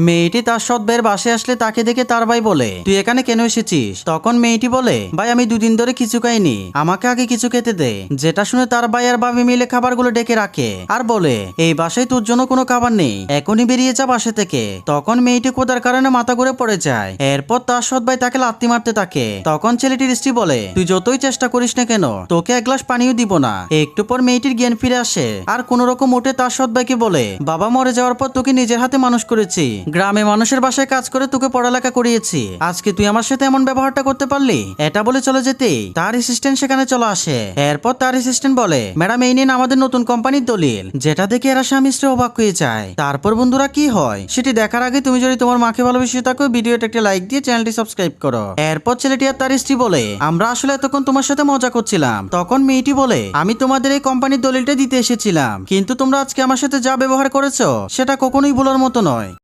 মেয়েটি তার সৎ ভাইয়ের বাসায় আসলে তাকে দেখে তার ভাই বলে, তুই এখানে কেন এসেছিস? তখন মেয়েটি বলে, ভাই আমি দুদিন ধরে কিছু খাইনি, আমাকে আগে কিছু খেতে দে। যেটা শুনে তার ভাই আর ভাবি মিলে খাবারগুলো ডেকে রাখে আর বলে, এই বাসায় তোর জন্য কোনো খাবার নেই, এখনই বেরিয়ে যা বাসা থেকে। তখন মেয়েটি ক্ষুধার কারণে মাথা ঘুরে পড়ে যায়। এরপর তার সৎ ভাই তাকে লাত্তি মারতে থাকে। তখন ছেলেটির স্ত্রী বলে, তুই যতই চেষ্টা করিস না কেন, তোকে এক গ্লাস পানিও দিব না। একটু পর মেয়েটির জ্ঞান ফিরে আসে আর কোন রকম উঠে তার সৎ ভাইকে বলে, বাবা মরে যাওয়ার পর তোকে নিজের হাতে মানুষ করেছি, গ্রামে মানুষের বাসায় কাজ করে তোকে পড়ালেখা করিয়েছি, আজকে তুই আমার সাথে এমন ব্যবহারটা করতে পারলি? এটা বলে চলে যেতে তার অ্যাসিস্ট্যান্ট সেখানে চলে আসে। এরপর তার অ্যাসিস্ট্যান্ট বলে, ম্যাডাম এই নিন আমাদের নতুন কোম্পানির দলিল। যেটা দেখে এরা স্বামী স্ত্রী অবাক হয়ে যায়। তারপর বন্ধুরা কি হয় সেটি দেখার আগে তুমি যদি তোমার মাকে ভালোবেসে থাকো, ভিডিওটা একটা লাইক দিয়ে চ্যানেলটি সাবস্ক্রাইব করো। এরপর ছেলেটি আর তার স্ত্রী বলে, আমরা আসলে এতক্ষণ তোমার সাথে মজা করছিলাম। তখন মেয়েটি বলে, আমি তোমাদের এই কোম্পানির দলিলটা দিতে এসেছিলাম, কিন্তু তোমরা আজকে আমার সাথে যা ব্যবহার করেছো সেটা কখনোই ভুলার মতো নয়।